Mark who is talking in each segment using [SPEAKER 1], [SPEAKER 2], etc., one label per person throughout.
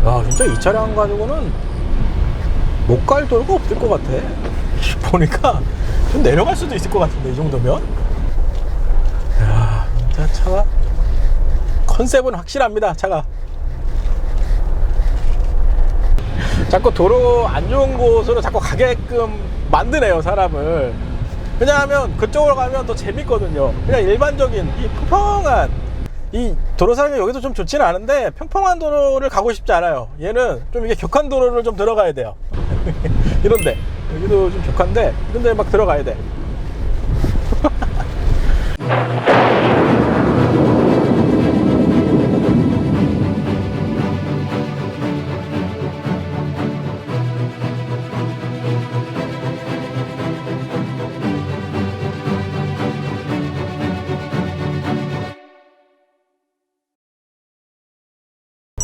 [SPEAKER 1] 야, 진짜 이 차량 가지고는 못 갈 도로가 없을 것 같아. 보니까 좀 내려갈 수도 있을 것 같은데, 이 정도면. 야, 진짜 차가 컨셉은 확실합니다. 차가 자꾸 도로 안 좋은 곳으로 자꾸 가게끔 만드네요, 사람을. 왜냐하면 그쪽으로 가면 더 재밌거든요. 그냥 일반적인 이 평평한 이 도로 상황이 여기도 좀 좋지는 않은데 평평한 도로를 가고 싶지 않아요. 얘는 좀 이게 격한 도로를 좀 들어가야 돼요. 이런데 여기도 좀 격한데 이런데 막 들어가야 돼.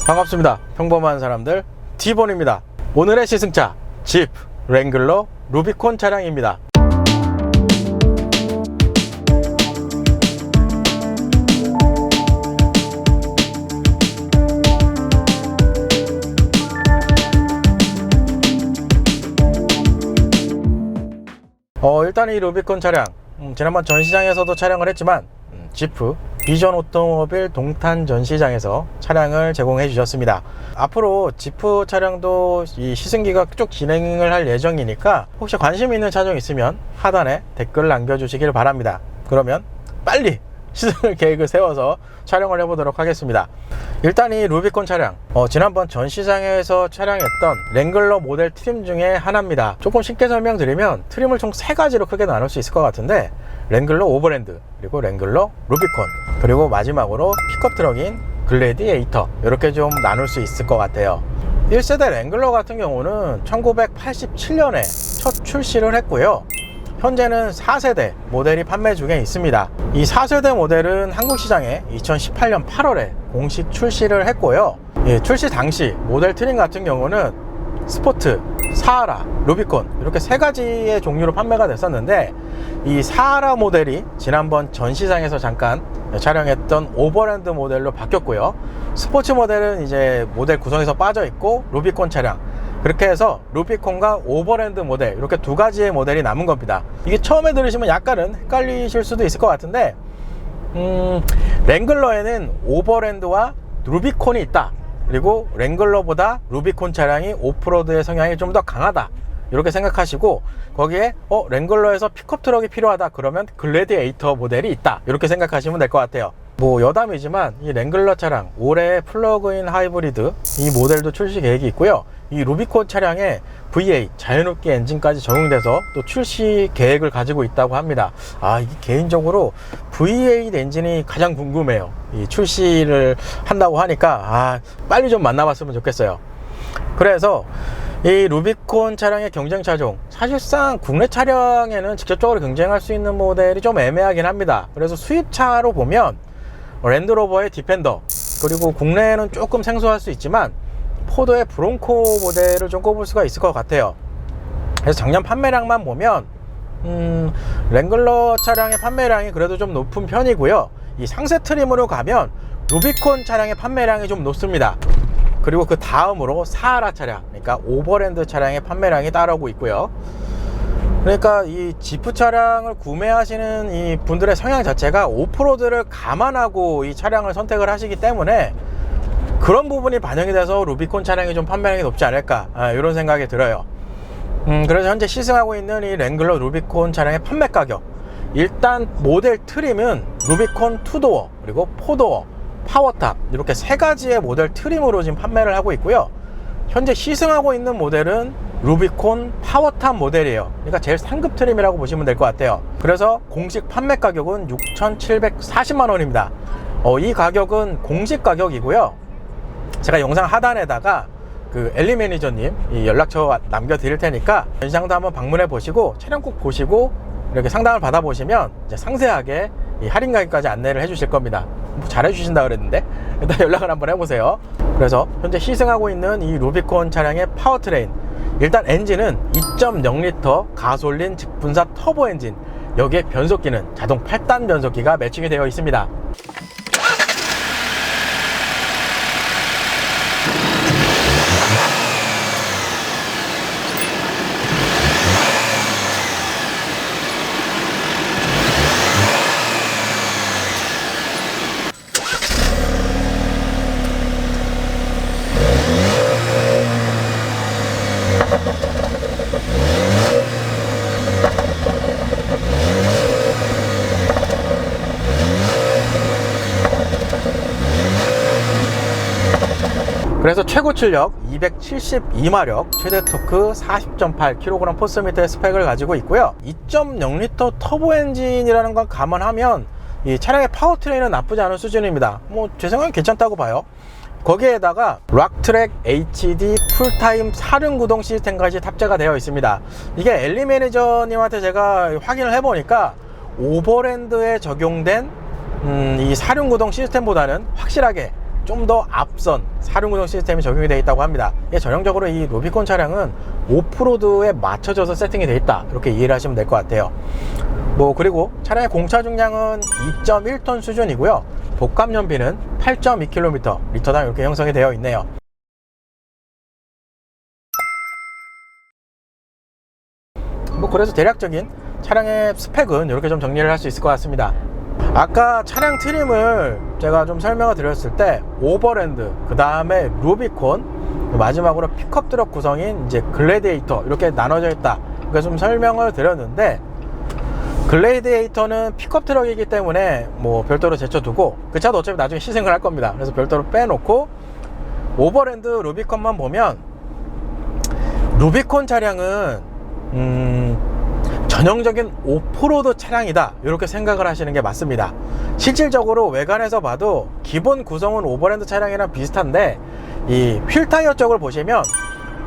[SPEAKER 1] 반갑습니다. 평범한 사람들 T본입니다. 오늘의 시승차 지프 랭글러 루비콘 차량입니다. 일단 이 루비콘 차량 지난번 전시장에서도 촬영을 했지만 지프 비전 오토모빌 동탄 전시장에서 차량을 제공해 주셨습니다. 앞으로 지프 차량도 이 시승기가 쭉 진행을 할 예정이니까 혹시 관심 있는 차종 있으면 하단에 댓글 남겨주시길 바랍니다. 그러면 빨리 시승을 계획을 세워서 촬영을 해보도록 하겠습니다. 일단 이 루비콘 차량 지난번 전시장에서 촬영했던 랭글러 모델 트림 중에 하나입니다. 조금 쉽게 설명드리면 트림을 총 3가지로 크게 나눌 수 있을 것 같은데 랭글러 오버랜드, 그리고 랭글러 루비콘, 그리고 마지막으로 픽업 트럭인 글래디에이터, 이렇게 좀 나눌 수 있을 것 같아요. 1세대 랭글러 같은 경우는 1987년에 첫 출시를 했고요. 현재는 4세대 모델이 판매 중에 있습니다. 이 4세대 모델은 한국 시장에 2018년 8월에 공식 출시를 했고요. 출시 당시 모델 트림 같은 경우는 스포트, 사하라, 루비콘 이렇게 3가지의 종류로 판매가 됐었는데 이 사하라 모델이 지난번 전시장에서 잠깐 촬영했던 오버랜드 모델로 바뀌었고요. 스포츠 모델은 이제 모델 구성에서 빠져 있고 루비콘 차량, 그렇게 해서 루비콘과 오버랜드 모델 이렇게 2가지의 모델이 남은 겁니다. 이게 처음에 들으시면 약간은 헷갈리실 수도 있을 것 같은데 랭글러에는 오버랜드와 루비콘이 있다, 그리고 랭글러보다 루비콘 차량이 오프로드의 성향이 좀 더 강하다, 이렇게 생각하시고 거기에 랭글러에서 픽업 트럭이 필요하다 그러면 글래디에이터 모델이 있다, 이렇게 생각하시면 될 것 같아요. 뭐 여담이지만 이 랭글러 차량 올해 플러그인 하이브리드 이 모델도 출시 계획이 있고요. 이 루비콘 차량에 V8 자연흡기 엔진까지 적용돼서 또 출시 계획을 가지고 있다고 합니다. 이게 개인적으로 V8 엔진이 가장 궁금해요. 이 출시를 한다고 하니까 빨리 좀 만나봤으면 좋겠어요. 그래서 이 루비콘 차량의 경쟁 차종, 사실상 국내 차량에는 직접적으로 경쟁할 수 있는 모델이 좀 애매하긴 합니다. 그래서 수입차로 보면 랜드로버의 디펜더, 그리고 국내에는 조금 생소할 수 있지만 포드의 브론코 모델을 좀 꼽을 수가 있을 것 같아요. 그래서 작년 판매량만 보면 랭글러 차량의 판매량이 그래도 좀 높은 편이고요. 이 상세 트림으로 가면 루비콘 차량의 판매량이 좀 높습니다. 그리고 그 다음으로 사하라 차량, 그러니까 오버랜드 차량의 판매량이 따르고 있고요. 그러니까 이 지프 차량을 구매하시는 이 분들의 성향 자체가 오프로드를 감안하고 이 차량을 선택을 하시기 때문에 그런 부분이 반영이 돼서 루비콘 차량이 좀 판매량이 높지 않을까, 이런 생각이 들어요. 그래서 현재 시승하고 있는 이 랭글러 루비콘 차량의 판매 가격, 일단 모델 트림은 루비콘 2도어, 그리고 4도어, 파워탑 이렇게 3가지의 모델 트림으로 지금 판매를 하고 있고요. 현재 시승하고 있는 모델은 루비콘 파워탑 모델이에요. 그러니까 제일 상급 트림이라고 보시면 될 것 같아요. 그래서 공식 판매 가격은 6,740만원입니다. 이 가격은 공식 가격이고요. 제가 영상 하단에다가 그 엘리 매니저님 이 연락처 남겨드릴 테니까 전시장도 한번 방문해 보시고 차량 꼭 보시고 이렇게 상담을 받아 보시면 이제 상세하게 이 할인 가격까지 안내를 해 주실 겁니다. 잘해 주신다 그랬는데 일단 연락을 한번 해보세요. 그래서 현재 시승하고 있는 이 루비콘 차량의 파워트레인, 일단 엔진은 2.0L 가솔린 직분사 터보 엔진, 여기에 변속기는 자동 8단 변속기가 매칭이 되어 있습니다. 그래서 최고 출력 272마력, 최대 토크 40.8kg 포스미터의 스펙을 가지고 있고요. 2.0L 터보 엔진이라는 걸 감안하면 이 차량의 파워트레인은 나쁘지 않은 수준입니다. 뭐 제 생각엔 괜찮다고 봐요. 거기에다가 락트랙 HD 풀타임 사륜구동 시스템까지 탑재가 되어 있습니다. 이게 엘리 매니저님한테 제가 확인을 해보니까 오버랜드에 적용된 이 사륜구동 시스템보다는 확실하게 좀 더 앞선 사륜구동 시스템이 적용이 되어 있다고 합니다. 전형적으로 이 루비콘 차량은 오프로드에 맞춰져서 세팅이 되어 있다, 이렇게 이해를 하시면 될 것 같아요. 뭐 그리고 차량의 공차 중량은 2.1톤 수준이고요. 복합 연비는 8.2km 리터당 이렇게 형성이 되어 있네요. 뭐 그래서 대략적인 차량의 스펙은 이렇게 좀 정리를 할 수 있을 것 같습니다. 아까 차량 트림을 제가 좀 설명을 드렸을 때 오버랜드, 그 다음에 루비콘, 마지막으로 픽업 트럭 구성인 이제 글래디에이터 이렇게 나눠져 있다, 이렇게 좀 설명을 드렸는데, 글래디에이터는 픽업 트럭이기 때문에 뭐 별도로 제쳐두고, 그 차도 어차피 나중에 시승을 할 겁니다. 그래서 별도로 빼놓고 오버랜드 루비콘만 보면, 루비콘 차량은 전형적인 오프로드 차량이다, 이렇게 생각을 하시는 게 맞습니다. 실질적으로 외관에서 봐도 기본 구성은 오버랜드 차량이랑 비슷한데, 이 휠 타이어 쪽을 보시면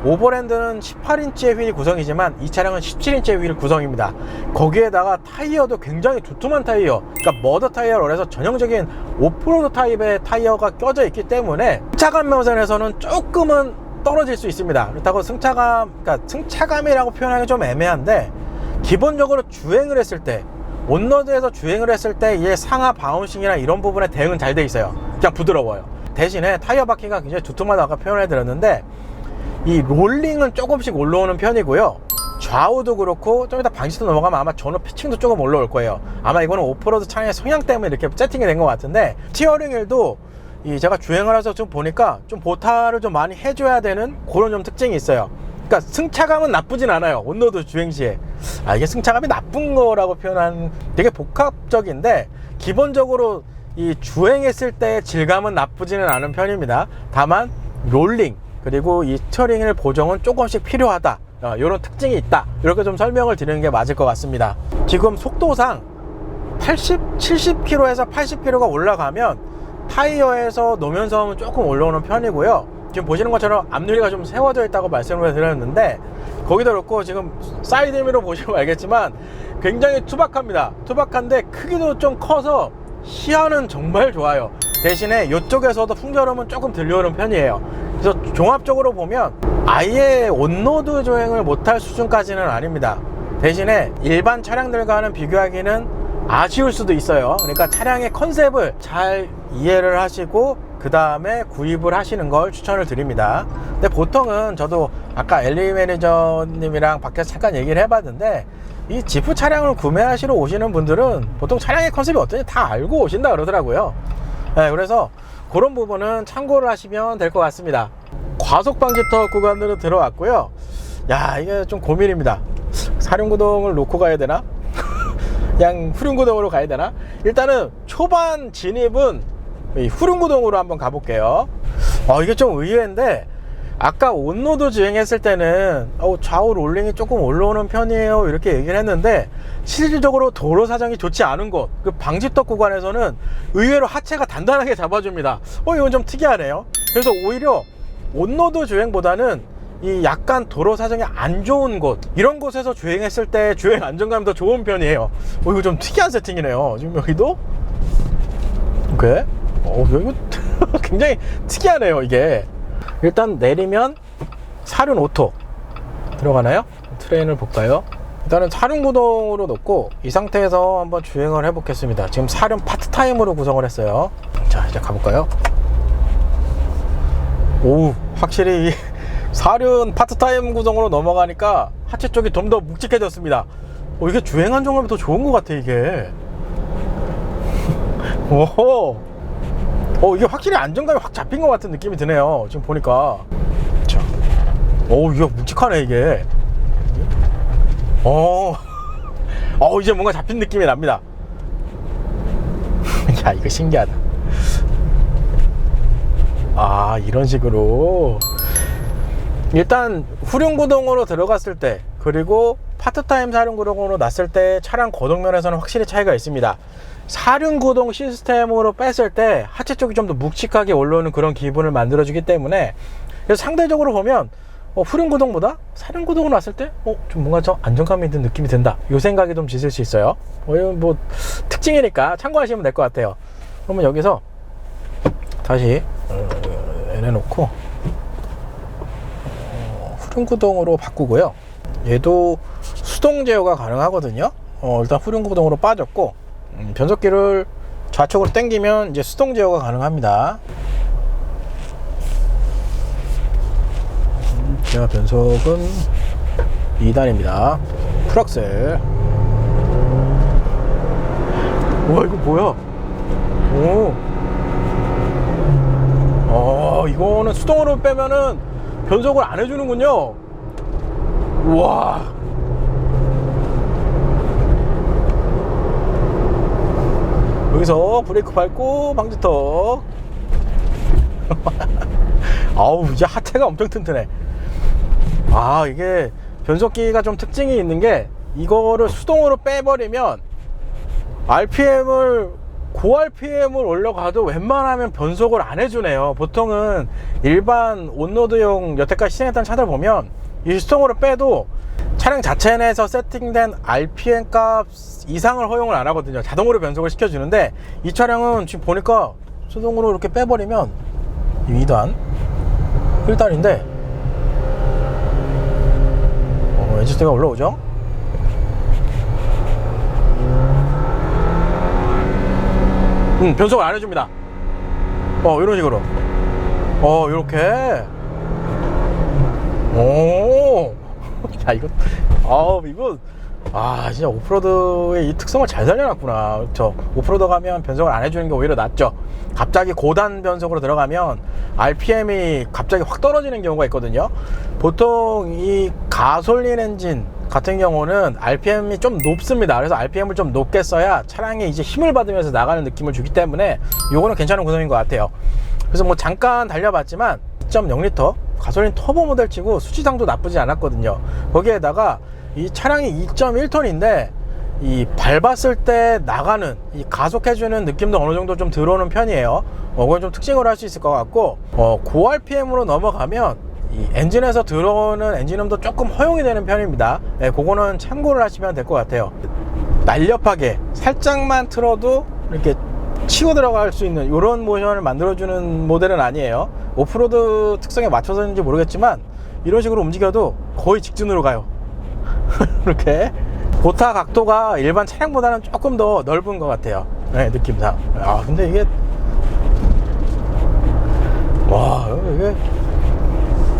[SPEAKER 1] 오버랜드는 18인치의 휠이 구성이지만 이 차량은 17인치의 휠 구성입니다. 거기에다가 타이어도 굉장히 두툼한 타이어, 그러니까 머더 타이어로 해서 전형적인 오프로드 타입의 타이어가 껴져 있기 때문에 승차감 면에서는 조금은 떨어질 수 있습니다. 그렇다고 그러니까 승차감이라고 표현하기 좀 애매한데, 기본적으로 주행을 했을 때, 온로드에서 주행을 했을 때 이게 상하 바운싱이나 이런 부분에 대응은 잘 돼 있어요. 그냥 부드러워요. 대신에 타이어 바퀴가 굉장히 두툼하다고 표현해 드렸는데, 이 롤링은 조금씩 올라오는 편이고요. 좌우도 그렇고, 좀 이따 방지턱 넘어가면 아마 전후 피칭도 조금 올라올 거예요. 아마 이거는 오프로드 차량의 성향 때문에 이렇게 세팅이 된 것 같은데, 스티어링 휠도 제가 주행을 해서 좀 보니까 좀 보타를 좀 많이 해줘야 되는 그런 좀 특징이 있어요. 그러니까 승차감은 나쁘진 않아요. 온로드 주행 시에. 이게 승차감이 나쁜 거라고 표현한, 되게 복합적인데, 기본적으로 이 주행했을 때 질감은 나쁘지는 않은 편입니다. 다만 롤링 그리고 이 스티어링 보정은 조금씩 필요하다, 이런 특징이 있다, 이렇게 좀 설명을 드리는 게 맞을 것 같습니다. 지금 속도상 70km에서 80km가 올라가면 타이어에서 노면섬은 조금 올라오는 편이고요. 지금 보시는 것처럼 앞유리가 좀 세워져 있다고 말씀을 드렸는데, 거기도 그렇고 지금 사이드미러 보시면 알겠지만 굉장히 투박합니다. 투박한데 크기도 좀 커서 시야는 정말 좋아요. 대신에 이쪽에서도 풍절음은 조금 들려오는 편이에요. 그래서 종합적으로 보면 아예 온로드 주행을 못할 수준까지는 아닙니다. 대신에 일반 차량들과는 비교하기는 아쉬울 수도 있어요. 그러니까 차량의 컨셉을 잘 이해를 하시고 그 다음에 구입을 하시는 걸 추천을 드립니다. 근데 보통은 저도 아까 엘리 매니저님이랑 밖에서 잠깐 얘기를 해봤는데, 이 지프 차량을 구매하시러 오시는 분들은 보통 차량의 컨셉이 어떤지 다 알고 오신다 그러더라고요. 네, 그래서 그런 부분은 참고를 하시면 될 것 같습니다. 과속 방지턱 구간으로 들어왔고요. 야, 이게 좀 고민입니다. 사륜구동을 놓고 가야 되나? 그냥 후륜구동으로 가야 되나? 일단은 초반 진입은 이 후륜구동으로 한번 가볼게요. 이게 좀 의외인데, 아까 온로드 주행했을 때는 좌우 롤링이 조금 올라오는 편이에요, 이렇게 얘기를 했는데, 실질적으로 도로 사정이 좋지 않은 곳, 그 방지턱 구간에서는 의외로 하체가 단단하게 잡아줍니다. 이건 좀 특이하네요. 그래서 오히려 온로드 주행보다는 이 약간 도로 사정이 안 좋은 곳, 이런 곳에서 주행했을 때 주행 안정감이 더 좋은 편이에요. 이거 좀 특이한 세팅이네요. 지금 여기도 오케이. 이거 굉장히 특이하네요, 이게. 일단 내리면 사륜 오토 들어가나요? 트레인을 볼까요? 일단은 사륜 구동으로 놓고 이 상태에서 한번 주행을 해보겠습니다. 지금 사륜 파트타임으로 구성을 했어요. 자, 이제 가볼까요? 확실히 이 사륜 파트타임 구성으로 넘어가니까 하체 쪽이 좀 더 묵직해졌습니다. 이게 주행 안정감이 더 좋은 것 같아, 이게. 오호. 이게 확실히 안정감이 확 잡힌 것 같은 느낌이 드네요 지금 보니까. 자, 이거 묵직하네 이게. 이제 뭔가 잡힌 느낌이 납니다. 야, 이거 신기하다. 이런 식으로 일단 후륜구동으로 들어갔을 때, 그리고 파트타임 사륜구동으로 놨을 때 차량 거동면에서는 확실히 차이가 있습니다. 사륜구동 시스템으로 뺐을 때 하체 쪽이 좀 더 묵직하게 올라오는 그런 기분을 만들어주기 때문에, 그래서 상대적으로 보면 후륜구동보다 사륜구동으로 놨을 때 좀 뭔가 좀 안정감이 있는 느낌이 든다, 이 생각이 좀 드실 수 있어요. 이건 뭐 특징이니까 참고하시면 될 것 같아요. 그러면 여기서 다시 내놓고 후륜구동으로 바꾸고요. 얘도 수동 제어가 가능하거든요. 일단 후륜구동으로 빠졌고, 변속기를 좌측으로 당기면 이제 수동 제어가 가능합니다. 제가 변속은 2단입니다. 풀악셀. 우와, 이거 뭐야? 이거는 수동으로 빼면은 변속을 안 해주는군요. 우와. 여기서 브레이크 밟고 방지턱. 이제 하체가 엄청 튼튼해. 이게 변속기가 좀 특징이 있는 게, 이거를 수동으로 빼버리면 고 RPM을 올려가도 웬만하면 변속을 안 해주네요. 보통은 일반 온로드용 여태까지 시승했던 차들 보면 이 수동으로 빼도 차량 자체 내에서 세팅된 RPM 값 이상을 허용을 안 하거든요. 자동으로 변속을 시켜주는데, 이 차량은 지금 보니까 수동으로 이렇게 빼버리면 2단 1단인데 엔진수가 올라오죠. 변속을 안 해줍니다. 이런 식으로 요렇게. 야, 이거 진짜 오프로드의 이 특성을 잘 살려놨구나. 그렇죠? 오프로드 가면 변속을 안 해주는 게 오히려 낫죠. 갑자기 고단 변속으로 들어가면 RPM이 갑자기 확 떨어지는 경우가 있거든요. 보통 이 가솔린 엔진 같은 경우는 RPM이 좀 높습니다. 그래서 RPM을 좀 높게 써야 차량이 이제 힘을 받으면서 나가는 느낌을 주기 때문에 요거는 괜찮은 구성인 것 같아요. 그래서 뭐 잠깐 달려봤지만 2.0L 가솔린 터보 모델 치고 수치상도 나쁘지 않았거든요. 거기에다가 이 차량이 2.1톤인데 이 밟았을 때 나가는 이 가속해주는 느낌도 어느 정도 좀 들어오는 편이에요. 그건 좀 특징으로 할 수 있을 것 같고, 고 RPM으로 넘어가면 이 엔진에서 들어오는 엔진음도 조금 허용이 되는 편입니다. 그거는 참고를 하시면 될 것 같아요. 날렵하게 살짝만 틀어도 이렇게 치고 들어갈 수 있는 이런 모션을 만들어주는 모델은 아니에요. 오프로드 특성에 맞춰서인지 모르겠지만 이런 식으로 움직여도 거의 직진으로 가요. 이렇게 보타 각도가 일반 차량보다는 조금 더 넓은 것 같아요. 느낌상. 근데 이게 이게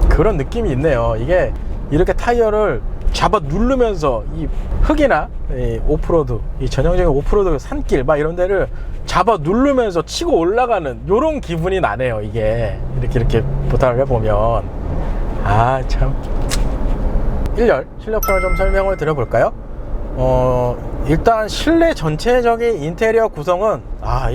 [SPEAKER 1] 그런 느낌이 있네요. 이게 이렇게 타이어를 잡아 누르면서 이 흙이나 이 오프로드, 이 전형적인 오프로드 산길 막 이런 데를 잡아 누르면서 치고 올라가는 요런 기분이 나네요. 이게 이렇게 보타를 해보면 참. 1열 실내옵션을 좀 설명을 드려볼까요? 일단 실내 전체적인 인테리어 구성은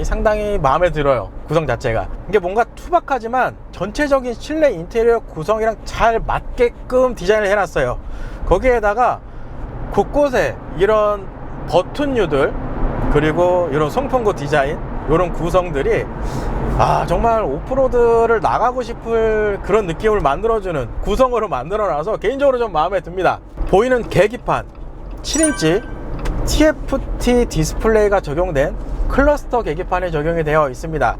[SPEAKER 1] 상당히 마음에 들어요. 구성 자체가 이게 뭔가 투박하지만 전체적인 실내 인테리어 구성이랑 잘 맞게끔 디자인을 해놨어요. 거기에다가 곳곳에 이런 버튼류들, 그리고 이런 송풍구 디자인, 이런 구성들이 정말 오프로드를 나가고 싶을 그런 느낌을 만들어주는 구성으로 만들어놔서 개인적으로 좀 마음에 듭니다. 보이는 계기판 7인치 TFT 디스플레이가 적용된 클러스터 계기판이 적용이 되어 있습니다.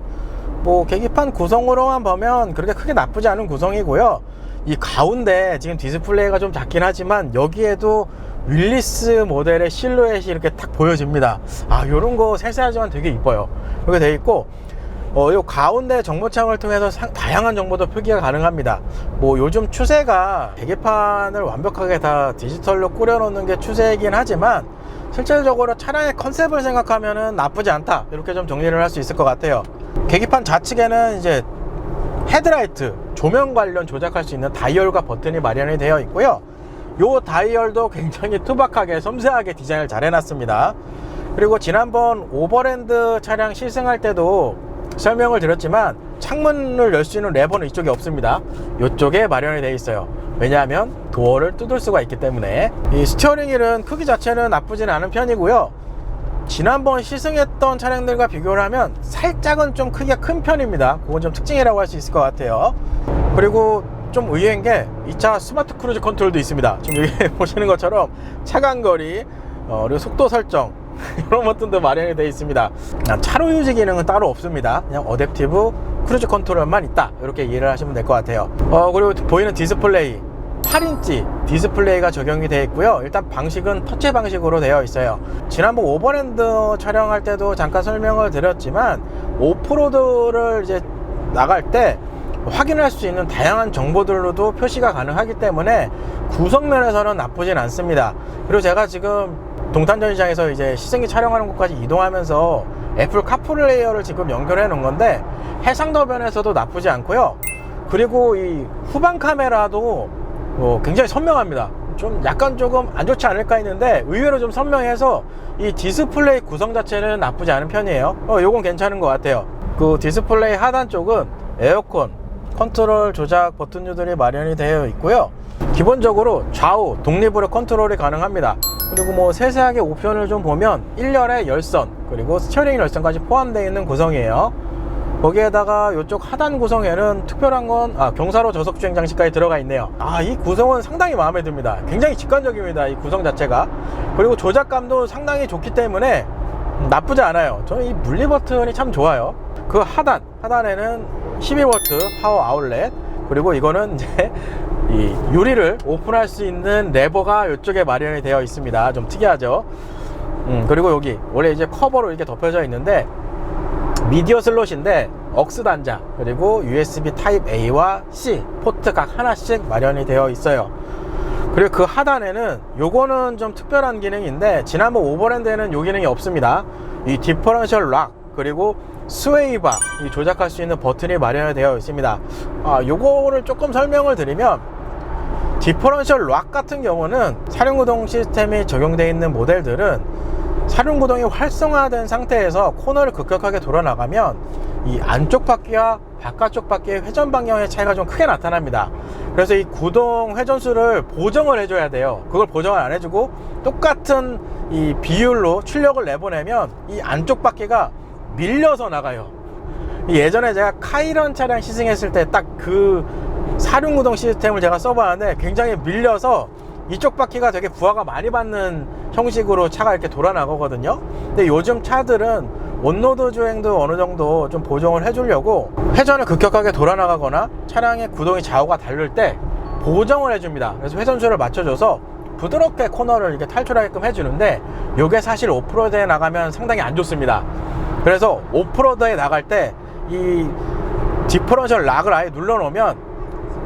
[SPEAKER 1] 뭐 계기판 구성으로만 보면 그렇게 크게 나쁘지 않은 구성이고요. 이 가운데 지금 디스플레이가 좀 작긴 하지만 여기에도 윌리스 모델의 실루엣이 이렇게 탁 보여집니다. 요런 거 세세하지만 되게 이뻐요. 이렇게 돼 있고, 요 가운데 정보창을 통해서 다양한 정보도 표기가 가능합니다. 뭐 요즘 추세가 계기판을 완벽하게 다 디지털로 꾸려놓는 게 추세이긴 하지만 실질적으로 차량의 컨셉을 생각하면은 나쁘지 않다, 이렇게 좀 정리를 할 수 있을 것 같아요. 계기판 좌측에는 이제 헤드라이트 조명 관련 조작할 수 있는 다이얼과 버튼이 마련이 되어 있고요. 요 다이얼도 굉장히 투박하게 섬세하게 디자인을 잘 해놨습니다. 그리고 지난번 오버랜드 차량 시승할 때도 설명을 드렸지만 창문을 열 수 있는 레버는 이쪽에 없습니다. 이쪽에 마련이 되어 있어요. 왜냐하면 도어를 뜯을 수가 있기 때문에. 이 스티어링 휠은 크기 자체는 나쁘진 않은 편이고요. 지난번 시승했던 차량들과 비교를 하면 살짝은 좀 크기가 큰 편입니다. 그건 좀 특징이라고 할 수 있을 것 같아요. 그리고 좀 의외인 게 이 차 스마트 크루즈 컨트롤도 있습니다. 지금 여기 보시는 것처럼 차간거리, 그리고 속도 설정 이런 것들도 마련이 되어 있습니다. 차로 유지 기능은 따로 없습니다. 그냥 어댑티브 크루즈 컨트롤만 있다, 이렇게 이해를 하시면 될 것 같아요. 그리고 보이는 디스플레이 8인치 디스플레이가 적용이 되어 있고요. 일단 방식은 터치 방식으로 되어 있어요. 지난번 오버랜드 촬영할 때도 잠깐 설명을 드렸지만 오프로드를 이제 나갈 때 확인할 수 있는 다양한 정보들로도 표시가 가능하기 때문에 구성면에서는 나쁘진 않습니다. 그리고 제가 지금 동탄 전시장에서 이제 시승기 촬영하는 곳까지 이동하면서 애플 카플레이어를 지금 연결해 놓은 건데 해상도면에서도 나쁘지 않고요. 그리고 이 후방 카메라도 굉장히 선명합니다. 좀 약간 조금 안 좋지 않을까 했는데 의외로 좀 선명해서 이 디스플레이 구성 자체는 나쁘지 않은 편이에요. 요건 괜찮은 것 같아요. 그 디스플레이 하단 쪽은 에어컨 컨트롤 조작 버튼류들이 마련이 되어 있고요. 기본적으로 좌우 독립으로 컨트롤이 가능합니다. 그리고 뭐 세세하게 옵션을 좀 보면 1열에 열선 그리고 스티어링 열선까지 포함되어 있는 구성이에요. 거기에다가 이쪽 하단 구성에는 특별한 건 경사로 저속 주행 장치까지 들어가 있네요. 이 구성은 상당히 마음에 듭니다. 굉장히 직관적입니다, 이 구성 자체가. 그리고 조작감도 상당히 좋기 때문에 나쁘지 않아요. 저는 이 분리 버튼이 참 좋아요. 그 하단에는 12V 파워 아울렛, 그리고 이거는 이제 이 유리를 오픈할 수 있는 레버가 이쪽에 마련이 되어 있습니다. 좀 특이하죠. 그리고 여기 원래 이제 커버로 이렇게 덮여져 있는데 미디어 슬롯인데 억스 단자 그리고 USB 타입 A와 C 포트 각 하나씩 마련이 되어 있어요. 그리고 그 하단에는 요거는 좀 특별한 기능인데 지난번 오버랜드에는 요 기능이 없습니다. 이 디퍼런셜 락 그리고 스웨이바 이 조작할 수 있는 버튼이 마련이 되어 있습니다. 요거를 조금 설명을 드리면 디퍼런셜 락 같은 경우는 사륜구동 시스템이 적용되어 있는 모델들은 사륜구동이 활성화된 상태에서 코너를 급격하게 돌아 나가면 이 안쪽 바퀴와 바깥쪽 바퀴의 회전 방향의 차이가 좀 크게 나타납니다. 그래서 이 구동 회전수를 보정을 해줘야 돼요. 그걸 보정을 안 해주고 똑같은 이 비율로 출력을 내보내면 이 안쪽 바퀴가 밀려서 나가요. 예전에 제가 카이런 차량 시승했을 때 딱 그 사륜구동 시스템을 제가 써봤는데 굉장히 밀려서 이쪽 바퀴가 되게 부하가 많이 받는 형식으로 차가 이렇게 돌아 나가거든요. 근데 요즘 차들은 온로드 주행도 어느 정도 좀 보정을 해주려고 회전을 급격하게 돌아 나가거나 차량의 구동이 좌우가 다를 때 보정을 해줍니다. 그래서 회전수를 맞춰줘서 부드럽게 코너를 이렇게 탈출하게끔 해주는데 이게 사실 오프로드에 나가면 상당히 안 좋습니다. 그래서 오프로드에 나갈 때 이 디퍼런셜 락을 아예 눌러 놓으면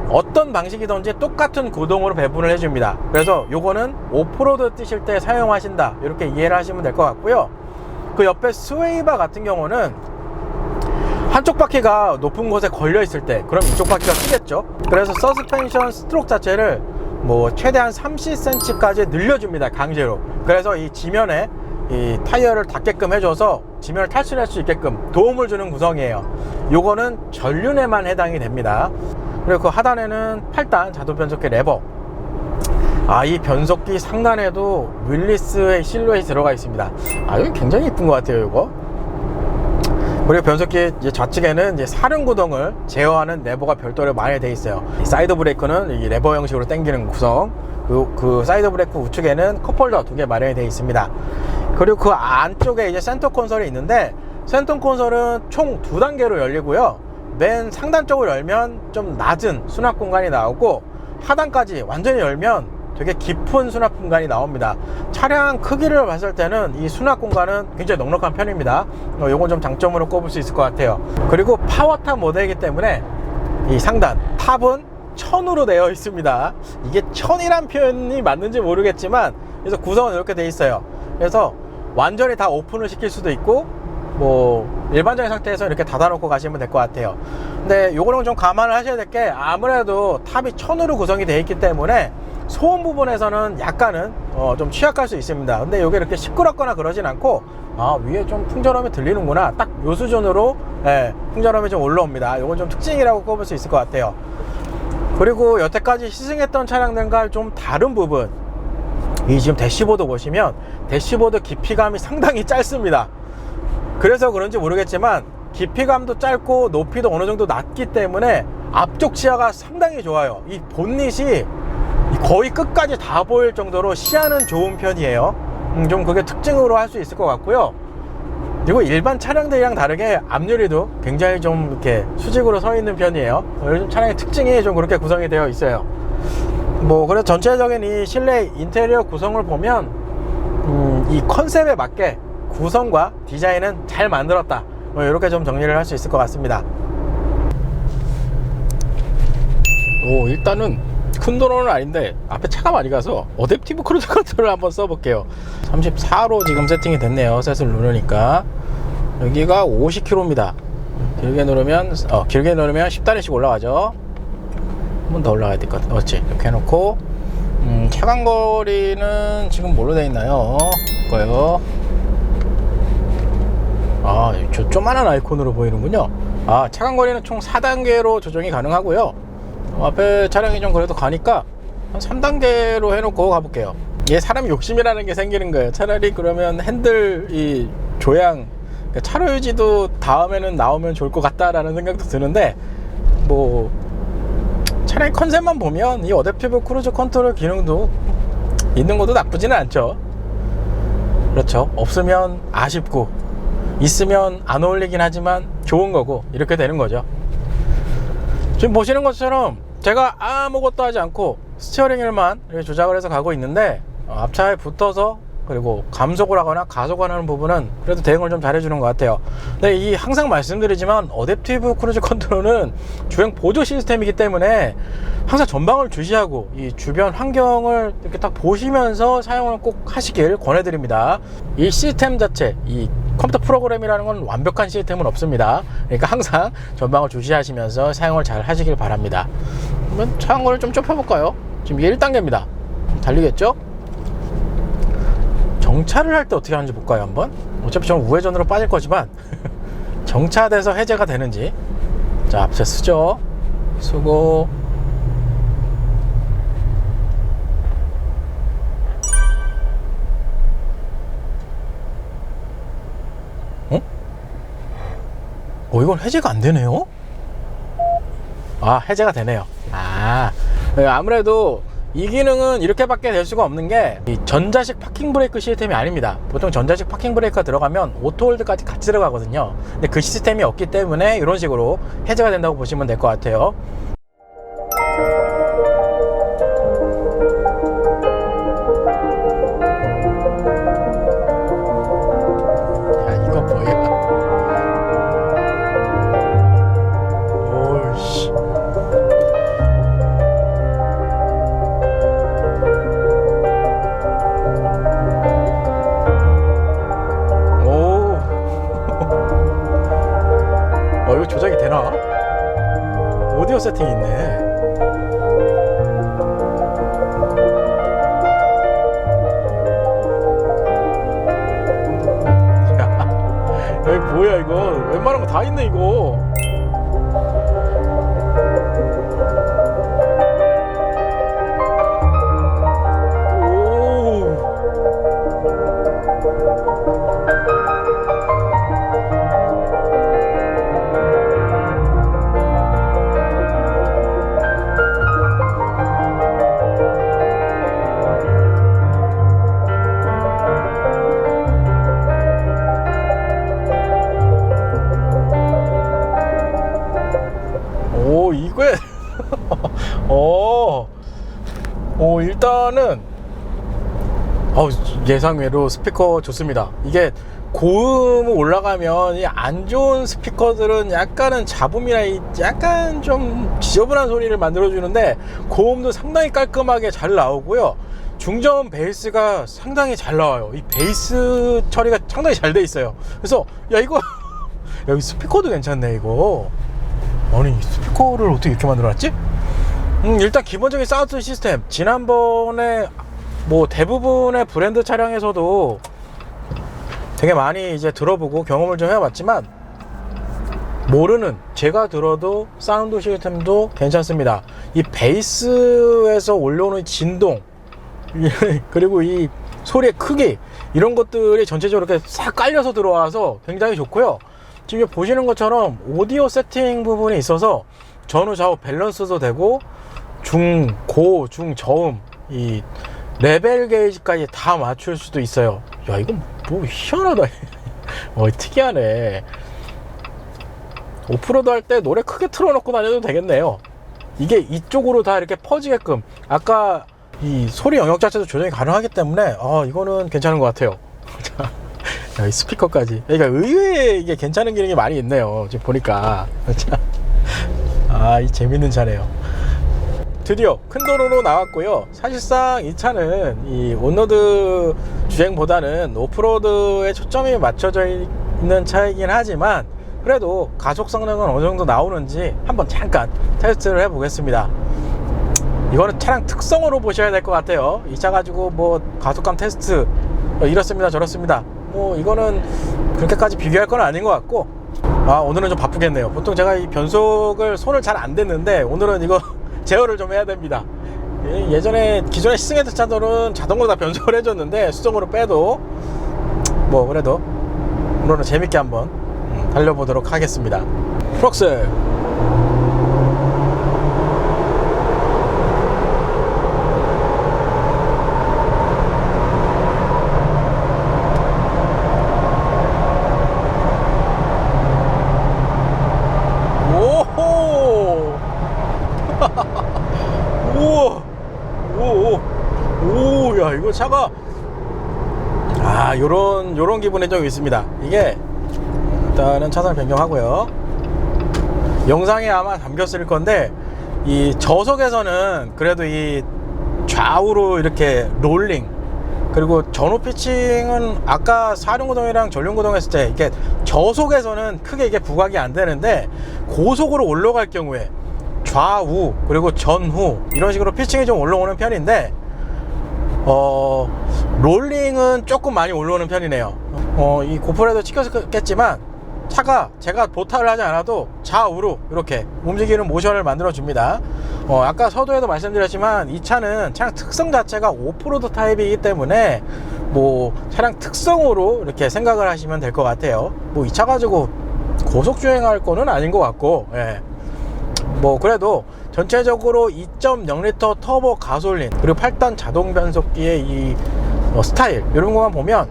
[SPEAKER 1] 어떤 방식이든지 똑같은 구동으로 배분을 해줍니다. 그래서 요거는 오프로드 뛰실 때 사용하신다, 이렇게 이해를 하시면 될 것 같고요. 그 옆에 스웨이바 같은 경우는 한쪽 바퀴가 높은 곳에 걸려 있을 때 그럼 이쪽 바퀴가 크겠죠. 그래서 서스펜션 스트로크 자체를 뭐 최대한 30cm까지 늘려줍니다, 강제로. 그래서 이 지면에 이 타이어를 닿게끔 해줘서 지면을 탈출할 수 있게끔 도움을 주는 구성이에요. 요거는 전륜에만 해당이 됩니다. 그리고 그 하단에는 8단 자동 변속기 레버. 이 변속기 상단에도 윌리스의 실루엣이 들어가 있습니다. 여기 굉장히 이쁜 것 같아요, 이거. 그리고 변속기 좌측에는 이제 사륜구동을 제어하는 레버가 별도로 많이 되어 있어요. 사이드 브레이크는 이 레버 형식으로 당기는 구성. 그 사이드 브레이크 우측에는 컵홀더 2개 마련이 되어 있습니다. 그리고 그 안쪽에 이제 센터 콘솔이 있는데 센터 콘솔은 총 2단계로 열리고요. 맨 상단 쪽을 열면 좀 낮은 수납 공간이 나오고 하단까지 완전히 열면 되게 깊은 수납 공간이 나옵니다. 차량 크기를 봤을 때는 이 수납 공간은 굉장히 넉넉한 편입니다. 요건 좀 장점으로 꼽을 수 있을 것 같아요. 그리고 파워탑 모델이기 때문에 이 상단 탑은 1000으로 되어 있습니다. 이게 1000이란 표현이 맞는지 모르겠지만 그래서 구성은 이렇게 되어 있어요. 그래서 완전히 다 오픈을 시킬 수도 있고 뭐 일반적인 상태에서 이렇게 닫아놓고 가시면 될 것 같아요. 근데 요거는 좀 감안을 하셔야 될 게, 아무래도 탑이 천으로 구성이 되어 있기 때문에 소음 부분에서는 약간은 좀 취약할 수 있습니다. 근데 요게 이렇게 시끄럽거나 그러진 않고, 위에 좀 풍절음이 들리는구나, 딱 요 수준으로 풍절음이 좀 올라옵니다. 요건 좀 특징이라고 꼽을 수 있을 것 같아요. 그리고 여태까지 시승했던 차량들과 좀 다른 부분, 이 지금 대시보드 보시면 대시보드 깊이감이 상당히 짧습니다. 그래서 그런지 모르겠지만 깊이감도 짧고 높이도 어느 정도 낮기 때문에 앞쪽 시야가 상당히 좋아요. 이 본닛이 거의 끝까지 다 보일 정도로 시야는 좋은 편이에요. 좀 그게 특징으로 할 수 있을 것 같고요. 그리고 일반 차량들이랑 다르게 앞유리도 굉장히 좀 이렇게 수직으로 서 있는 편이에요. 요즘 차량의 특징이 좀 그렇게 구성이 되어 있어요. 뭐 그래서 전체적인 이 실내 인테리어 구성을 보면 이 컨셉에 맞게 구성과 디자인은 잘 만들었다, 뭐 이렇게 좀 정리를 할 수 있을 것 같습니다. 일단은 큰 도로는 아닌데 앞에 차가 많이 가서 어댑티브 크루즈 컨트롤을 한번 써볼게요. 34로 지금 세팅이 됐네요. 셋을 누르니까. 여기가 50km입니다 길게 누르면 10단위씩 올라가죠. 한 번 더 올라가야 될 것 같아. 그렇지. 이렇게 해놓고 차간거리는 지금 뭘로 되어 있나요? 이거요. 저 조그만한 아이콘으로 보이는군요. 차간거리는 총 4단계로 조정이 가능하고요. 앞에 차량이 좀 그래도 가니까 한 3단계로 해놓고 가볼게요. 이게 사람 욕심이라는 게 생기는 거예요. 차라리 그러면 핸들 이 조향, 그러니까 차로 유지도 다음에는 나오면 좋을 것 같다라는 생각도 드는데, 뭐 차라리 컨셉만 보면 이 어댑티브 크루즈 컨트롤 기능도 있는 것도 나쁘지는 않죠. 그렇죠. 없으면 아쉽고 있으면 안 어울리긴 하지만 좋은 거고, 이렇게 되는 거죠. 지금 보시는 것처럼 제가 아무것도 하지 않고 스티어링을만 이렇게 조작을 해서 가고 있는데, 앞차에 붙어서 그리고 감속을 하거나 가속을 하는 부분은 그래도 대응을 좀 잘해주는 것 같아요. 근데 이 항상 말씀드리지만 어댑티브 크루즈 컨트롤은 주행 보조 시스템이기 때문에 항상 전방을 주시하고 이 주변 환경을 이렇게 딱 보시면서 사용을 꼭 하시길 권해드립니다. 이 시스템 자체, 이 컴퓨터 프로그램이라는 건 완벽한 시스템은 없습니다. 그러니까 항상 전방을 주시하시면서 사용을 잘 하시길 바랍니다. 그러면 차량거리를 좀 좁혀볼까요? 지금 이게 1단계입니다. 달리겠죠? 정차를 할 때 어떻게 하는지 볼까요? 한번. 어차피 저는 우회전으로 빠질 거지만 정차돼서 해제가 되는지. 자, 앞에 쓰죠. 쓰고 이건 해제가 안 되네요? 해제가 되네요. 아무래도 이 기능은 이렇게밖에 될 수가 없는 게, 이 전자식 파킹 브레이크 시스템이 아닙니다. 보통 전자식 파킹 브레이크가 들어가면 오토홀드까지 같이 들어가거든요. 근데 그 시스템이 없기 때문에 이런 식으로 해제가 된다고 보시면 될 것 같아요. 이거 뭐야? 이거 조작이 되나? 오디오 세팅이 있네. 여기 뭐야 이거? 웬만한 거 다 있네 이거. 이거에 일단은 예상외로 스피커 좋습니다. 이게 고음 올라가면 이 안 좋은 스피커들은 약간은 잡음이나 약간 좀 지저분한 소리를 만들어 주는데, 고음도 상당히 깔끔하게 잘 나오고요. 중저음 베이스가 상당히 잘 나와요. 이 베이스 처리가 상당히 잘 돼 있어요. 그래서 야 이거 여기 스피커도 괜찮네 이거. 아니 스피커를 어떻게 이렇게 만들어놨지? 일단 기본적인 사운드 시스템, 지난번에 뭐 대부분의 브랜드 차량에서도 되게 많이 이제 들어보고 경험을 좀 해봤지만, 모르는 제가 들어도 사운드 시스템도 괜찮습니다. 이 베이스에서 올라오는 진동 그리고 이 소리의 크기, 이런 것들이 전체적으로 이렇게 싹 깔려서 들어와서 굉장히 좋고요. 지금 보시는 것처럼 오디오 세팅 부분이 있어서 전후 좌우 밸런스도 되고, 중, 고, 중, 저음 이 레벨 게이지까지 다 맞출 수도 있어요. 야 이건 뭐 희한하다. 특이하네. 오프로드 할 때 노래 크게 틀어놓고 다녀도 되겠네요. 이게 이쪽으로 다 이렇게 퍼지게끔, 아까 이 소리 영역 자체도 조정이 가능하기 때문에 이거는 괜찮은 것 같아요. 야, 이 스피커까지. 그러니까 의외에 이게 괜찮은 기능이 많이 있네요. 지금 보니까. 이 재밌는 차네요. 드디어 큰 도로로 나왔고요. 사실상 이 차는 이 온로드 주행보다는 오프로드에 초점이 맞춰져 있는 차이긴 하지만, 그래도 가속 성능은 어느 정도 나오는지 한번 잠깐 테스트를 해 보겠습니다. 이거는 차량 특성으로 보셔야 될 것 같아요. 이 차 가지고 뭐 가속감 테스트 이렇습니다 저렇습니다, 뭐 이거는 그렇게까지 비교할 건 아닌 것 같고, 오늘은 좀 바쁘겠네요. 보통 제가 이 변속을 손을 잘 안 댔는데 오늘은 이거 제어를 좀 해야 됩니다. 예전에 기존에 시승했던 차들은 자동으로 다 변속을 해줬는데, 수동으로 빼도 뭐 그래도 오늘은 재밌게 한번 달려보도록 하겠습니다. 프럭스 오호 우와 오, 야 이거 차가 요런 기분이 좀 있습니다. 이게 일단은 차선을 변경하고요. 영상에 아마 담겼을 건데, 이 저속에서는 그래도 이 좌우로 이렇게 롤링, 그리고 전후 피칭은 아까 사륜구동이랑 전륜구동 했을 때 이게 저속에서는 크게 이게 부각이 안 되는데, 고속으로 올라갈 경우에 좌우 그리고 전후 이런 식으로 피칭이 좀 올라오는 편인데, 롤링은 조금 많이 올라오는 편이네요. 이 고프로에도 찍혔겠지만 차가 제가 보타를 하지 않아도 좌우로 이렇게 움직이는 모션을 만들어 줍니다. 아까 서두에도 말씀드렸지만 이 차는 차량 특성 자체가 오프로드 타입이기 때문에 뭐 차량 특성으로 이렇게 생각을 하시면 될 것 같아요. 뭐 이 차 가지고 고속 주행할 거는 아닌 것 같고, 뭐 그래도 전체적으로 2.0L 터보 가솔린 그리고 8단 자동 변속기의 이 스타일, 이런 것만 보면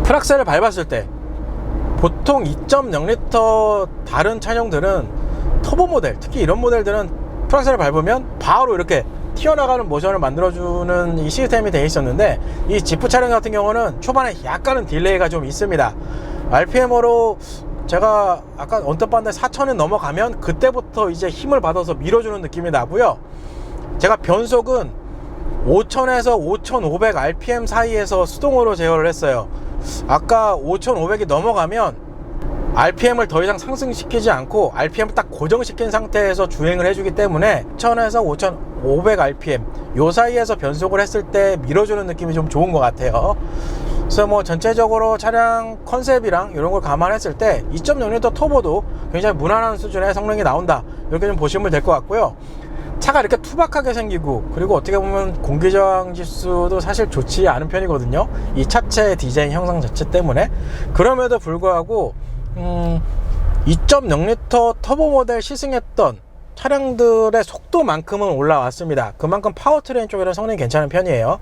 [SPEAKER 1] 프락셀을 밟았을 때 보통 2.0L 다른 차량들은 터보 모델, 특히 이런 모델들은 프락셀을 밟으면 바로 이렇게 튀어나가는 모션을 만들어주는 이 시스템이 되어 있었는데, 이 지프 차량 같은 경우는 초반에 약간은 딜레이가 좀 있습니다. RPM으로 제가 아까 언뜻 봤는데 4,000은 넘어가면 그때부터 이제 힘을 받아서 밀어주는 느낌이 나고요. 제가 변속은 5,000에서 5,500 RPM 사이에서 수동으로 제어를 했어요. 아까 5,500이 넘어가면 RPM을 더 이상 상승시키지 않고 RPM을 딱 고정시킨 상태에서 주행을 해주기 때문에 1,000에서 5,500 RPM 요 사이에서 변속을 했을 때 밀어주는 느낌이 좀 좋은 것 같아요. 그래서 뭐 전체적으로 차량 컨셉이랑 이런 걸 감안했을 때 2.0L 터보도 굉장히 무난한 수준의 성능이 나온다, 이렇게 좀 보시면 될 것 같고요. 차가 이렇게 투박하게 생기고, 그리고 어떻게 보면 공기저항 지수도 사실 좋지 않은 편이거든요. 이 차체 디자인 형상 자체 때문에. 그럼에도 불구하고 2.0L 터보 모델 시승했던 차량들의 속도만큼은 올라왔습니다. 그만큼 파워트레인 쪽에는 성능이 괜찮은 편이에요.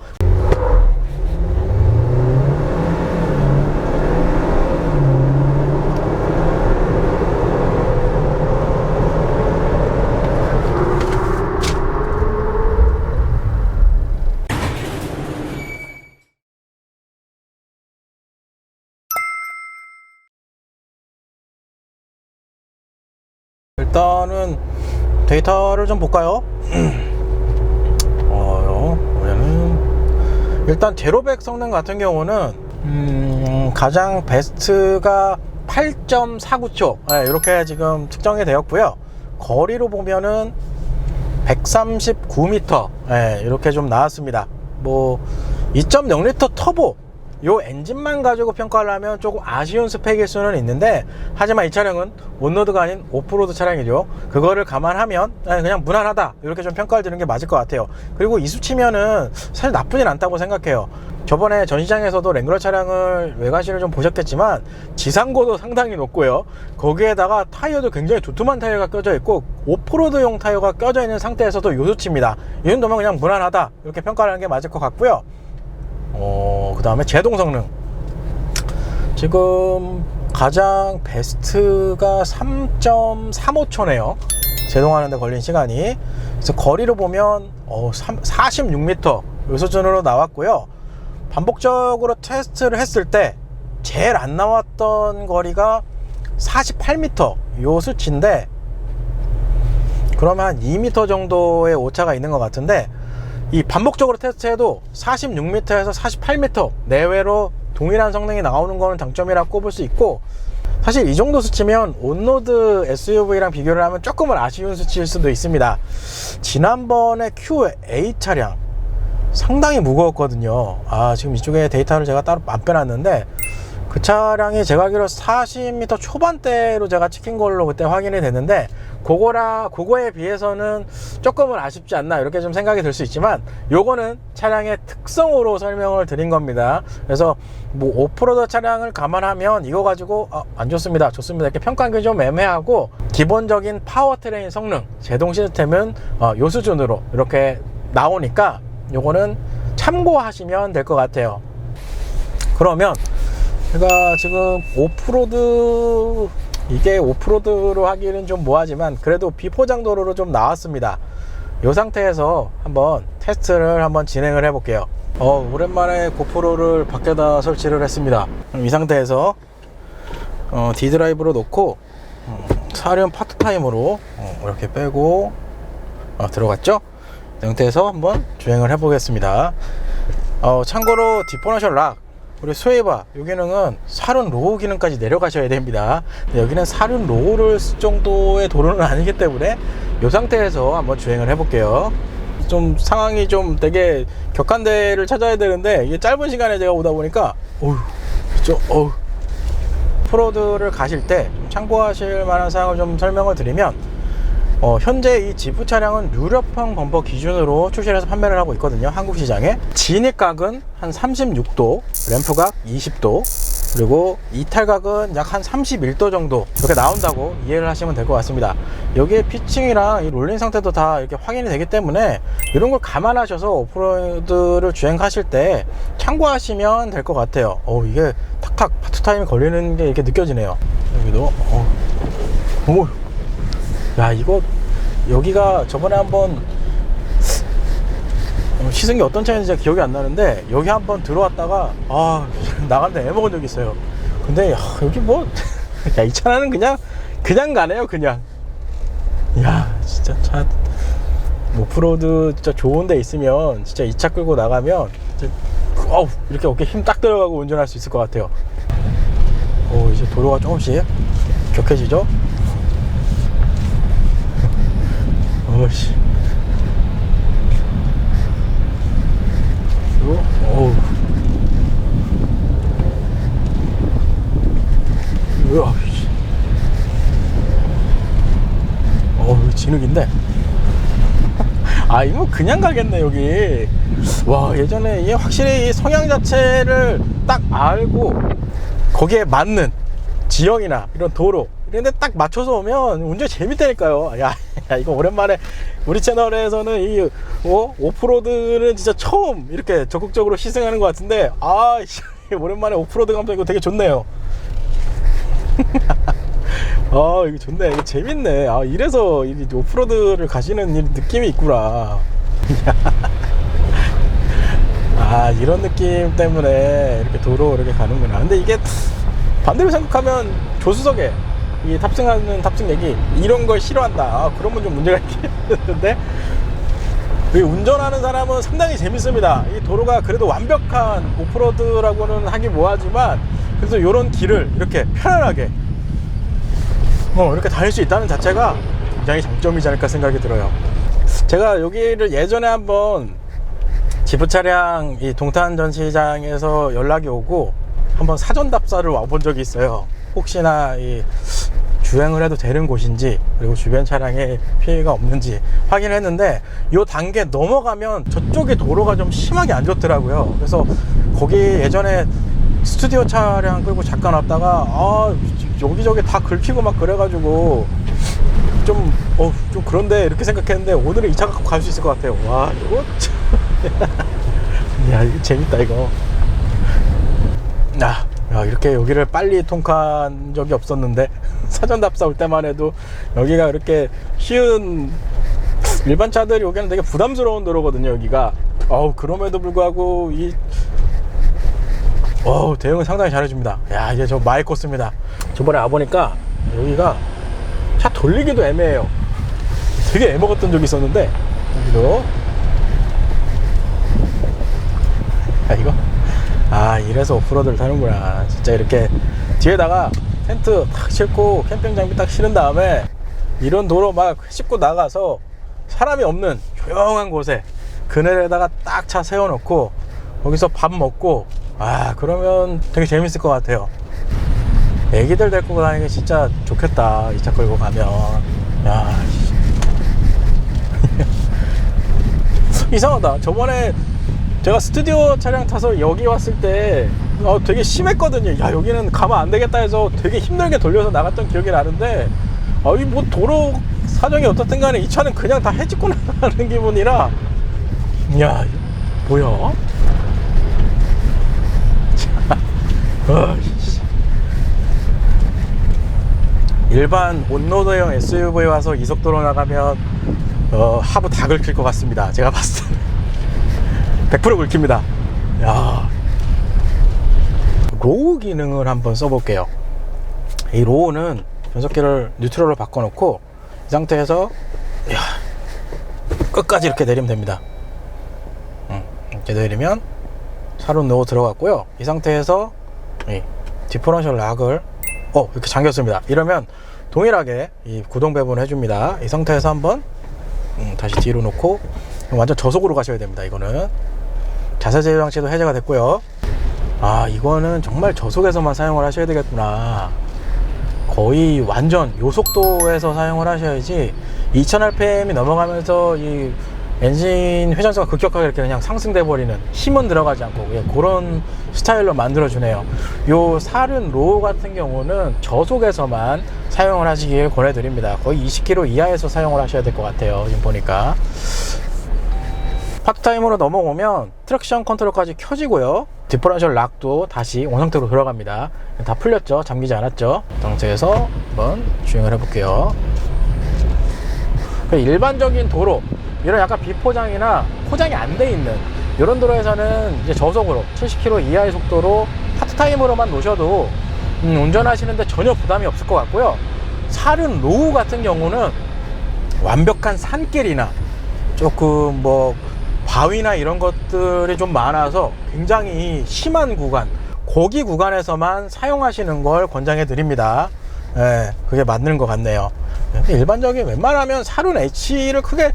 [SPEAKER 1] 일단은 데이터를 좀 볼까요? 얘는 일단 제로백 성능 같은 경우는 가장 베스트가 8.49초 이렇게 지금 측정이 되었고요. 거리로 보면은 139m 이렇게 좀 나왔습니다. 뭐 2.0L 터보 요 엔진만 가지고 평가를 하면 조금 아쉬운 스펙일 수는 있는데, 하지만 이 차량은 온로드가 아닌 오프로드 차량이죠. 그거를 감안하면 그냥 무난하다 이렇게 좀 평가를 드리는 게 맞을 것 같아요. 그리고 이 수치면은 사실 나쁘진 않다고 생각해요. 저번에 전시장에서도 랭글러 차량을 외관실을 좀 보셨겠지만 지상고도 상당히 높고요. 거기에다가 타이어도 굉장히 두툼한 타이어가 껴져 있고 오프로드용 타이어가 껴져 있는 상태에서도 이 수치입니다. 이 정도면 그냥 무난하다 이렇게 평가를 하는 게 맞을 것 같고요. 그 다음에 제동 성능, 지금 가장 베스트가 3.35초네요 제동하는데 걸린 시간이. 그래서 거리로 보면 46m 이 수준으로 나왔고요. 반복적으로 테스트를 했을 때 제일 안 나왔던 거리가 48m 요 수치인데, 그러면 한 2m 정도의 오차가 있는 것 같은데, 이 반복적으로 테스트해도 46m에서 48m 내외로 동일한 성능이 나오는 거는 장점이라 꼽을 수 있고, 사실 이 정도 수치면 온로드 SUV랑 비교를 하면 조금은 아쉬운 수치일 수도 있습니다. 지난번에 QA 차량 상당히 무거웠거든요. 지금 이쪽에 데이터를 제가 따로 안 빼놨는데, 그 차량이 제가 알기로 40m 초반대로 제가 찍힌 걸로 그때 확인이 됐는데, 그거에 비해서는 조금은 아쉽지 않나 이렇게 좀 생각이 들 수 있지만, 요거는 차량의 특성으로 설명을 드린 겁니다. 그래서 뭐 오프로드 차량을 감안하면 이거 가지고 안 좋습니다, 좋습니다 이렇게 평가하기 좀 애매하고, 기본적인 파워트레인 성능, 제동 시스템은 요 수준으로 이렇게 나오니까 요거는 참고하시면 될 것 같아요. 그러면 제가 지금 오프로드, 이게 오프로드로 하기는 좀 뭐하지만 그래도 비포장 도로로 좀 나왔습니다. 이 상태에서 한번 테스트를 한번 진행을 해 볼게요. 오랜만에 고프로를 밖에다 설치를 했습니다. 이 상태에서 D드라이브로 놓고 사륜 파트타임으로 이렇게 빼고 들어갔죠? 이 상태에서 한번 주행을 해 보겠습니다. 참고로 디퍼런셜 락 그리고 스웨이바 이 기능은 사륜 로우 기능까지 내려가셔야 됩니다. 여기는 사륜 로우를 쓸 정도의 도로는 아니기 때문에 이 상태에서 한번 주행을 해 볼게요. 좀 상황이 좀 되게 격한 데를 찾아야 되는데, 이게 짧은 시간에 제가 오다 보니까 오프로드를 가실 때 좀 참고하실 만한 사항을 좀 설명을 드리면, 현재 이 지프 차량은 유럽형 범퍼 기준으로 출시를 해서 판매를 하고 있거든요, 한국 시장에. 진입각은 한 36도, 램프각 20도, 그리고 이탈각은 약 한 31도 정도 이렇게 나온다고 이해를 하시면 될 것 같습니다. 여기에 피칭이랑 이 롤링 상태도 다 이렇게 확인이 되기 때문에 이런 걸 감안하셔서 오프로드를 주행하실 때 참고하시면 될 것 같아요. 이게 탁탁 파트타임이 걸리는 게 이렇게 느껴지네요. 여기도 야, 이거 여기가 저번에 한번 시승기 어떤 차인지 제가 기억이 안 나는데, 여기 한번 들어왔다가 나가는데 애먹은 적이 있어요. 근데 여기 뭐 이 차는 그냥 가네요. 그냥 진짜 차 오프로드 진짜 좋은 데 있으면 진짜 이 차 끌고 나가면 진짜 이렇게 어깨 힘 딱 들어가고 운전할 수 있을 것 같아요. 이제 도로가 조금씩 격해지죠. 진흙인데 이거 그냥 가겠네 여기. 와, 예전에 이게 확실히 이 성향 자체를 딱 알고 거기에 맞는 지형이나 이런 도로 이런데 딱 맞춰서 오면 운전 재밌다니까요. 야, 이거 오랜만에 우리 채널에서는 이 오프로드는 진짜 처음 이렇게 적극적으로 시승하는 것 같은데, 오랜만에 오프로드 감성 이거 되게 좋네요. 이거 좋네. 이거 재밌네. 이래서 이 오프로드를 가시는 이 느낌이 있구나. 이런 느낌 때문에 이렇게 도로 이렇게 가는구나. 근데 이게 반대로 생각하면 조수석에 이 탑승하는 탑승객이 이런 걸 싫어한다, 그러면 좀 문제가 있겠는데, 이 운전하는 사람은 상당히 재밌습니다. 이 도로가 그래도 완벽한 오프로드라고는 하기 뭐하지만 그래서 이런 길을 이렇게 편안하게 이렇게 다닐 수 있다는 자체가 굉장히 장점이지 않을까 생각이 들어요. 제가 여기를 예전에 한번 지프 차량 이 동탄 전시장에서 연락이 오고 한번 사전 답사를 와본 적이 있어요. 혹시나 이 주행을 해도 되는 곳인지 그리고 주변 차량에 피해가 없는지 확인을 했는데 이 단계 넘어가면 저쪽에 도로가 좀 심하게 안 좋더라고요. 그래서 거기 예전에 스튜디오 차량 끌고 잠깐 왔다가 여기저기 다 긁히고 막 그래가지고 좀 그런데 이렇게 생각했는데 오늘은 이 차 갖고 갈 수 있을 것 같아요. 와 이거 야 이거 재밌다 이거. 야 이렇게 여기를 빨리 통과한 적이 없었는데 사전 답사 올 때만 해도 여기가 이렇게 쉬운 일반 차들이 오기에는 되게 부담스러운 도로거든요 여기가. 그럼에도 불구하고 대응은 상당히 잘해줍니다. 야 이제 저 마일 코스입니다. 저번에 와보니까 여기가 차 돌리기도 애매해요. 되게 애먹었던 적이 있었는데 여기도 이거 이래서 오프로드를 타는구나. 진짜 이렇게 뒤에다가 텐트 탁 싣고 캠핑 장비 딱 실은 다음에 이런 도로 막 싣고 나가서 사람이 없는 조용한 곳에 그늘에다가 딱 차 세워놓고 거기서 밥 먹고 그러면 되게 재밌을 것 같아요. 애기들 데리고 다니기 진짜 좋겠다 이 차 끌고 가면. 이상하다. 저번에 제가 스튜디오 차량 타서 여기 왔을 때 되게 심했거든요. 여기는 가면 안 되겠다 해서 되게 힘들게 돌려서 나갔던 기억이 나는데 이 뭐 도로 사정이 어떻든 간에 이 차는 그냥 다 해집고 나가는 기분이라 뭐야 일반 온로드형 SUV 와서 이속도로 나가면 하부 다 긁힐 것 같습니다. 제가 봤을 때 100% 긁힙니다. 로우 기능을 한번 써볼게요. 이 로우는 변속기를 뉴트럴로 바꿔놓고 이 상태에서 끝까지 이렇게 내리면 됩니다. 이렇게 내리면 차로 로우 들어갔고요. 이 상태에서 디퍼런셜 락을 이렇게 잠겼습니다. 이러면 동일하게 이 구동 배분을 해줍니다. 이 상태에서 한번 다시 뒤로 놓고 완전 저속으로 가셔야 됩니다. 이거는 자세 제어 장치도 해제가 됐고요. 이거는 정말 저속에서만 사용을 하셔야 되겠구나. 거의 완전 요속도에서 사용을 하셔야지 2000rpm이 넘어가면서 이 엔진 회전수가 급격하게 이렇게 그냥 상승돼 버리는, 힘은 들어가지 않고 그런 스타일로 만들어 주네요. 요 살은 로우 같은 경우는 저속에서만 사용을 하시길 권해드립니다. 거의 20km 이하에서 사용을 하셔야 될 것 같아요. 지금 보니까 파트타임으로 넘어오면 트랙션 컨트롤까지 켜지고요. 디퍼런셜 락도 다시 원상태로 돌아갑니다. 다 풀렸죠? 잠기지 않았죠? 이 상태에서 한번 주행을 해볼게요. 일반적인 도로, 이런 약간 비포장이나 포장이 안 돼 있는 이런 도로에서는 이제 저속으로 70km 이하의 속도로 파트타임으로만 놓으셔도 운전하시는데 전혀 부담이 없을 것 같고요. 살은 로우 같은 경우는 완벽한 산길이나 조금 바위나 이런 것들이 좀 많아서 굉장히 심한 구간, 거기 구간에서만 사용하시는 걸 권장해 드립니다. 그게 맞는 것 같네요. 일반적인 웬만하면 살은 H를 크게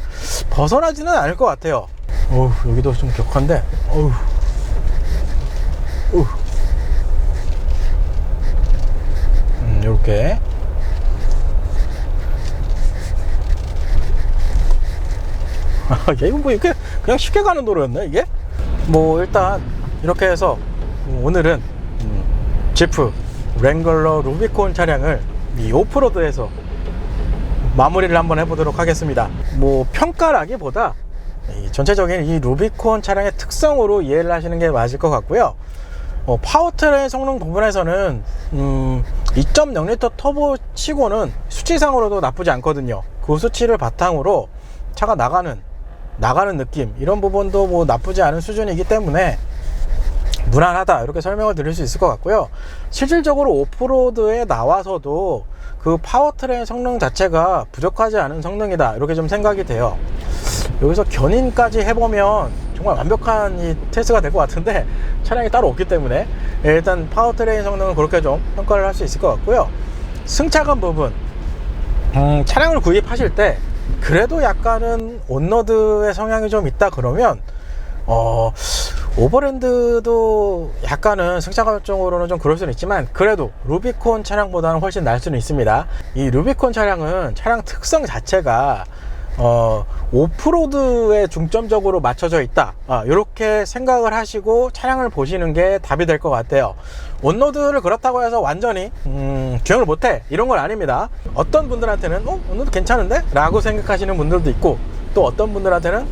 [SPEAKER 1] 벗어나지는 않을 것 같아요. 여기도 좀 격한데 요렇게 이거 뭐 이렇게 그냥 쉽게 가는 도로였나 이게? 일단 이렇게 해서 오늘은 지프 랭글러 루비콘 차량을 이 오프로드에서 마무리를 한번 해보도록 하겠습니다. 평가라기보다 전체적인 이 루비콘 차량의 특성으로 이해를 하시는 게 맞을 것 같고요. 파워트레인 성능 부분에서는 2.0L 터보 치고는 수치상으로도 나쁘지 않거든요. 그 수치를 바탕으로 차가 나가는 느낌, 이런 부분도 나쁘지 않은 수준이기 때문에 무난하다, 이렇게 설명을 드릴 수 있을 것 같고요. 실질적으로 오프로드에 나와서도 그 파워트레인 성능 자체가 부족하지 않은 성능이다, 이렇게 좀 생각이 돼요. 여기서 견인까지 해보면 정말 완벽한 이 테스트가 될 것 같은데 차량이 따로 없기 때문에 일단 파워트레인 성능은 그렇게 좀 평가를 할 수 있을 것 같고요. 승차감 부분, 차량을 구입하실 때 그래도 약간은 온로드의 성향이 좀 있다 그러면 오버랜드도 약간은 승차감 쪽으로는 좀 그럴 수는 있지만 그래도 루비콘 차량보다는 훨씬 나을 수는 있습니다. 이 루비콘 차량은 차량 특성 자체가 오프로드에 중점적으로 맞춰져 있다, 이렇게 생각을 하시고 차량을 보시는 게 답이 될 것 같아요. 온로드를 그렇다고 해서 완전히 주행을 못해 이런 건 아닙니다. 어떤 분들한테는 온로드 괜찮은데? 라고 생각하시는 분들도 있고, 또 어떤 분들한테는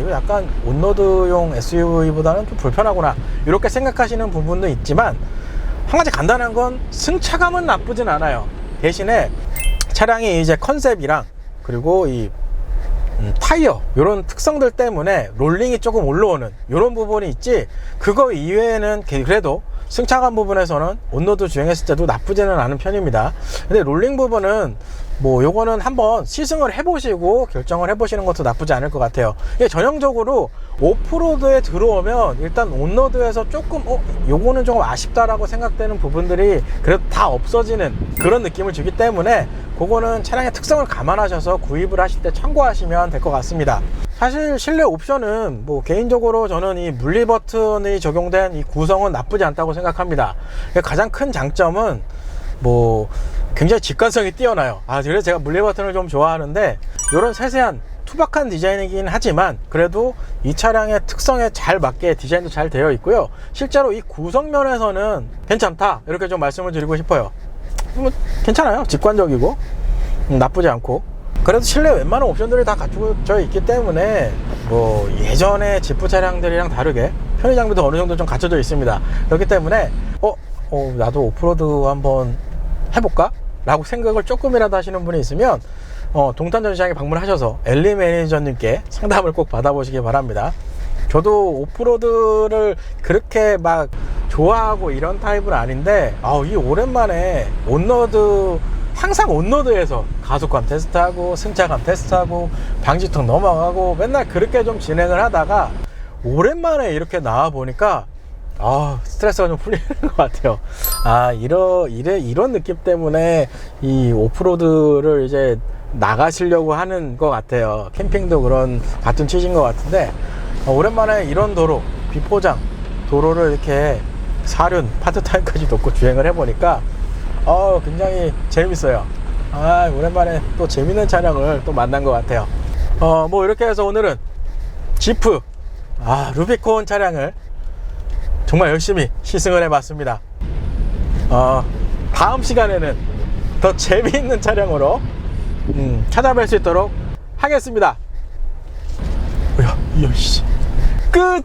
[SPEAKER 1] 이거 약간 온로드용 SUV보다는 좀 불편하구나 이렇게 생각하시는 부분도 있지만, 한 가지 간단한 건 승차감은 나쁘진 않아요. 대신에 차량이 이제 컨셉이랑 그리고 이 타이어 이런 특성들 때문에 롤링이 조금 올라오는 이런 부분이 있지, 그거 이외에는 그래도 승차감 부분에서는 온로드 주행했을 때도 나쁘지는 않은 편입니다. 근데 롤링 부분은 뭐 요거는 한번 시승을 해보시고 결정을 해보시는 것도 나쁘지 않을 것 같아요. 이게 전형적으로 오프로드에 들어오면 일단 온로드에서 조금 요거는 조금 아쉽다라고 생각되는 부분들이 그래도 다 없어지는 그런 느낌을 주기 때문에 그거는 차량의 특성을 감안하셔서 구입을 하실 때 참고하시면 될 것 같습니다. 사실 실내 옵션은 뭐 개인적으로 저는 이 물리 버튼이 적용된 이 구성은 나쁘지 않다고 생각합니다. 가장 큰 장점은 뭐 굉장히 직관성이 뛰어나요. 그래서 제가 물리 버튼을 좀 좋아하는데, 이런 세세한 투박한 디자인이긴 하지만 그래도 이 차량의 특성에 잘 맞게 디자인도 잘 되어 있고요. 실제로 이 구성면에서는 괜찮다 이렇게 좀 말씀을 드리고 싶어요. 뭐 괜찮아요. 직관적이고 나쁘지 않고, 그래도 실내 웬만한 옵션들이 다 갖춰져 있기 때문에 뭐 예전에 지프 차량들이랑 다르게 편의 장비도 어느 정도 좀 갖춰져 있습니다. 그렇기 때문에 나도 오프로드 한번 해볼까? 라고 생각을 조금이라도 하시는 분이 있으면 동탄 전시장에 방문하셔서 엘리 매니저님께 상담을 꼭 받아보시기 바랍니다. 저도 오프로드를 그렇게 막 좋아하고 이런 타입은 아닌데 이 오랜만에 온로드, 항상 온로드에서 가속감 테스트하고 승차감 테스트하고 방지턱 넘어가고 맨날 그렇게 좀 진행을 하다가 오랜만에 이렇게 나와 보니까 스트레스가 좀 풀리는 것 같아요. 이런 느낌 때문에 이 오프로드를 이제 나가시려고 하는 것 같아요. 캠핑도 그런 같은 취지인 것 같은데, 오랜만에 이런 도로, 비포장 도로를 이렇게 사륜 파트타임까지 놓고 주행을 해보니까 굉장히 재밌어요. 오랜만에 또 재밌는 차량을 또 만난 것 같아요. 뭐 이렇게 해서 오늘은 지프 루비콘 차량을 정말 열심히 시승을 해봤습니다. 다음 시간에는 더 재미있는 차량으로 찾아뵐 수 있도록 하겠습니다. 끝!